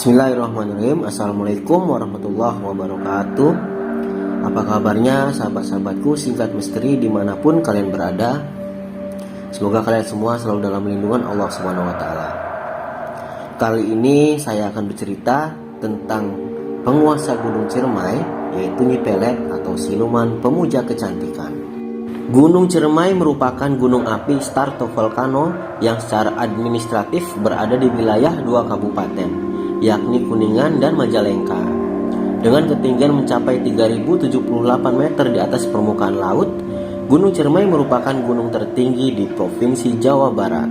Bismillahirrahmanirrahim. Assalamualaikum warahmatullahi wabarakatuh. Apa kabarnya sahabat-sahabatku singkat misteri dimanapun kalian berada? Semoga kalian semua selalu dalam lindungan Allah SWT. Kali ini saya akan bercerita tentang penguasa Gunung Ciremai, yaitu Nyi Pelet atau siluman pemuja kecantikan. Gunung Ciremai merupakan gunung api stratovolcano yang secara administratif berada di wilayah dua kabupaten, yakni Kuningan dan Majalengka. Dengan ketinggian mencapai 3078 meter di atas permukaan laut, Gunung Ciremai merupakan gunung tertinggi di Provinsi Jawa Barat.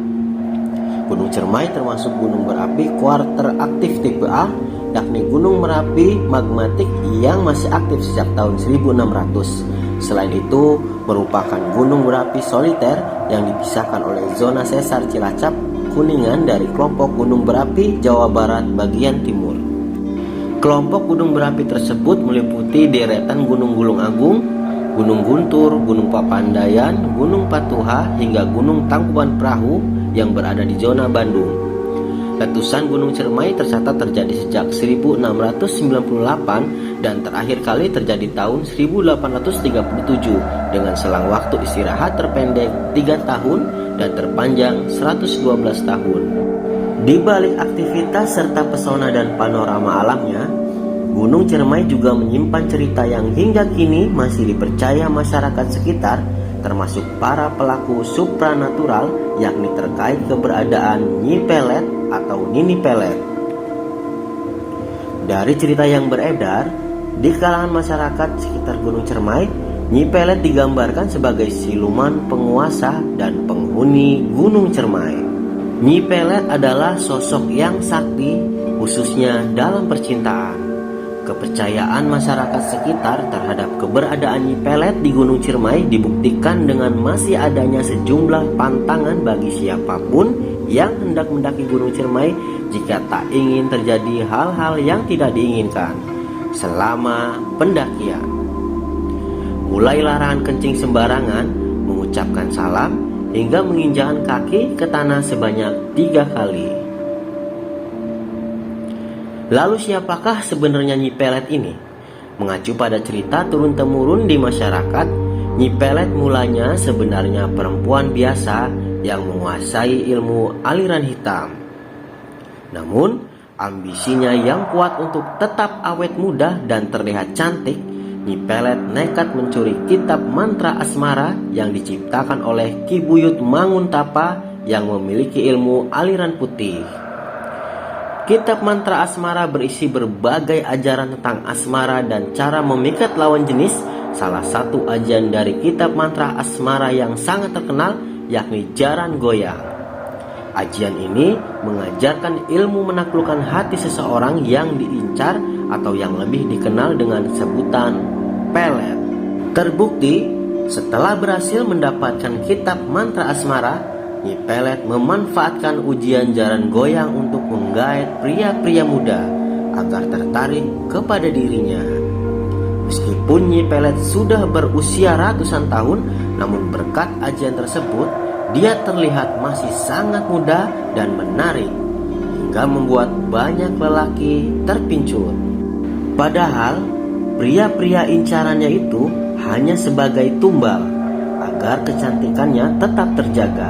Gunung Ciremai termasuk gunung berapi kuarter aktif tipe A, yakni Gunung Merapi magmatik yang masih aktif sejak tahun 1600. Selain itu, merupakan gunung berapi soliter yang dipisahkan oleh zona sesar Cilacap Kuningan dari kelompok gunung berapi Jawa Barat bagian timur. Kelompok gunung berapi tersebut meliputi deretan Gunung Gulung Agung, Gunung Guntur, Gunung Papandayan, Gunung Patuha hingga Gunung Tangkuban Perahu yang berada di zona Bandung. Letusan Gunung Ciremai tercatat terjadi sejak 1698 dan terakhir kali terjadi tahun 1837 dengan selang waktu istirahat terpendek 3 tahun dan terpanjang 112 tahun. Di balik aktivitas serta pesona dan panorama alamnya, Gunung Ciremai juga menyimpan cerita yang hingga kini masih dipercaya masyarakat sekitar, termasuk para pelaku supranatural, yakni terkait keberadaan Nyi Pelet atau Nini Pelet. Dari cerita yang beredar di kalangan masyarakat sekitar Gunung Ciremai, Nyi Pelet digambarkan sebagai siluman penguasa dan penghuni Gunung Ciremai. Nyi Pelet adalah sosok yang sakti, khususnya dalam percintaan. Kepercayaan masyarakat sekitar terhadap keberadaan Nyi Pelet di Gunung Ciremai dibuktikan dengan masih adanya sejumlah pantangan bagi siapapun yang hendak mendaki Gunung Ciremai jika tak ingin terjadi hal-hal yang tidak diinginkan selama pendakian. Mulai larangan kencing sembarangan, mengucapkan salam, hingga menginjakkan kaki ke tanah sebanyak 3 kali. Lalu siapakah sebenarnya Nyi Pelet ini? Mengacu pada cerita turun-temurun di masyarakat, Nyi Pelet mulanya sebenarnya perempuan biasa yang menguasai ilmu aliran hitam. Namun, ambisinya yang kuat untuk tetap awet muda dan terlihat cantik, Nyi Pelet nekat mencuri kitab mantra asmara yang diciptakan oleh Ki Buyut Manguntapa yang memiliki ilmu aliran putih. Kitab mantra asmara berisi berbagai ajaran tentang asmara dan cara memikat lawan jenis. Salah satu ajian dari kitab mantra asmara yang sangat terkenal yakni Jaran Goyang. Ajian ini mengajarkan ilmu menaklukkan hati seseorang yang diincar atau yang lebih dikenal dengan sebutan pelet. Terbukti setelah berhasil mendapatkan kitab mantra asmara, Nyi Pelet memanfaatkan ujian Jaran Goyang untuk menggait pria-pria muda agar tertarik kepada dirinya. Meskipun Nyi Pelet sudah berusia ratusan tahun, namun berkat ajian tersebut, dia terlihat masih sangat muda dan menarik, hingga membuat banyak lelaki terpincut. Padahal, pria-pria incarannya itu hanya sebagai tumbal, agar kecantikannya tetap terjaga.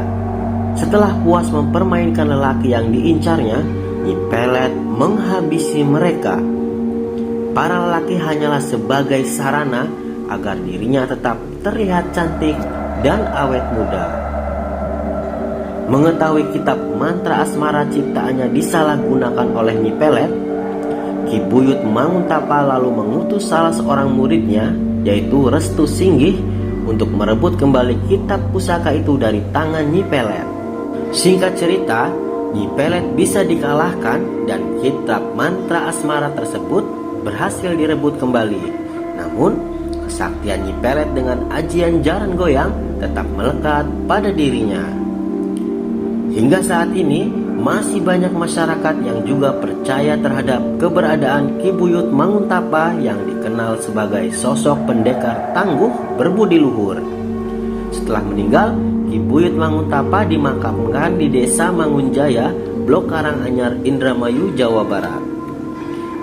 Setelah puas mempermainkan lelaki yang diincarnya, Nyi Pelet menghabisi mereka. Para lelaki hanyalah sebagai sarana agar dirinya tetap terlihat cantik dan awet muda. Mengetahui kitab mantra asmara ciptaannya disalahgunakan oleh Nyi Pelet, Ki Buyut Manguntapa lalu mengutus salah seorang muridnya, yaitu Restu Singgih, untuk merebut kembali kitab pusaka itu dari tangan Nyi Pelet. Singkat cerita, Nyi Pelet bisa dikalahkan dan kitab mantra asmara tersebut berhasil direbut kembali. Namun, kesaktian Nyi Pelet dengan ajian Jaran Goyang tetap melekat pada dirinya. Hingga saat ini, masih banyak masyarakat yang juga percaya terhadap keberadaan Ki Buyut Manguntapa yang dikenal sebagai sosok pendekar tangguh berbudi luhur. Setelah meninggal, Ki Buyut Manguntapa dimakamkan di Desa Mangunjaya, Blok Karanganyar, Indramayu, Jawa Barat.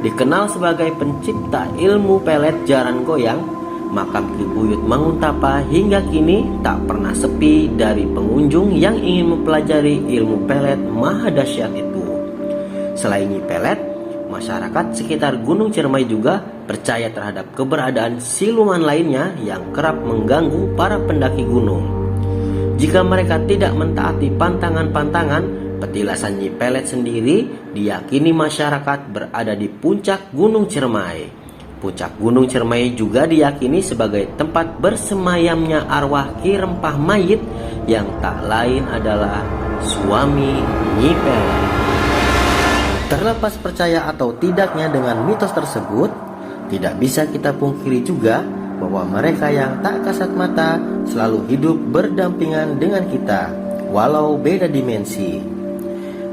dikenal sebagai pencipta ilmu pelet jaran goyang, makam Ki Buyut Manguntapa hingga kini tak pernah sepi dari pengunjung yang ingin mempelajari ilmu pelet maha dahsyat itu. Selain Nyi Pelet, masyarakat sekitar Gunung Ciremai juga percaya terhadap keberadaan siluman lainnya yang kerap mengganggu para pendaki gunung. Jika mereka tidak mentaati pantangan-pantangan, petilasan Nyi Pelet sendiri diyakini masyarakat berada di puncak Gunung Ciremai. Puncak Gunung Ciremai juga diyakini sebagai tempat bersemayamnya arwah Ki Rempah Mayit yang tak lain adalah suami Nyi Pelet. Terlepas percaya atau tidaknya dengan mitos tersebut, tidak bisa kita pungkiri juga bahwa mereka yang tak kasat mata selalu hidup berdampingan dengan kita, walau beda dimensi.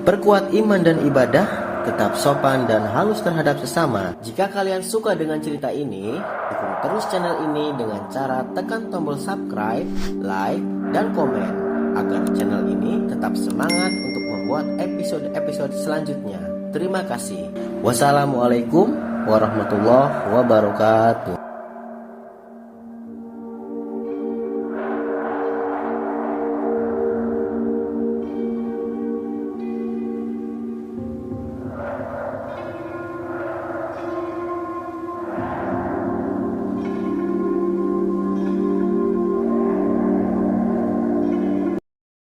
Perkuat iman dan ibadah, tetap sopan dan halus terhadap sesama. Jika kalian suka dengan cerita ini, dukung terus channel ini dengan cara tekan tombol subscribe, like, dan komen agar channel ini tetap semangat untuk membuat episode-episode selanjutnya. Terima kasih. Wassalamualaikum warahmatullahi wabarakatuh.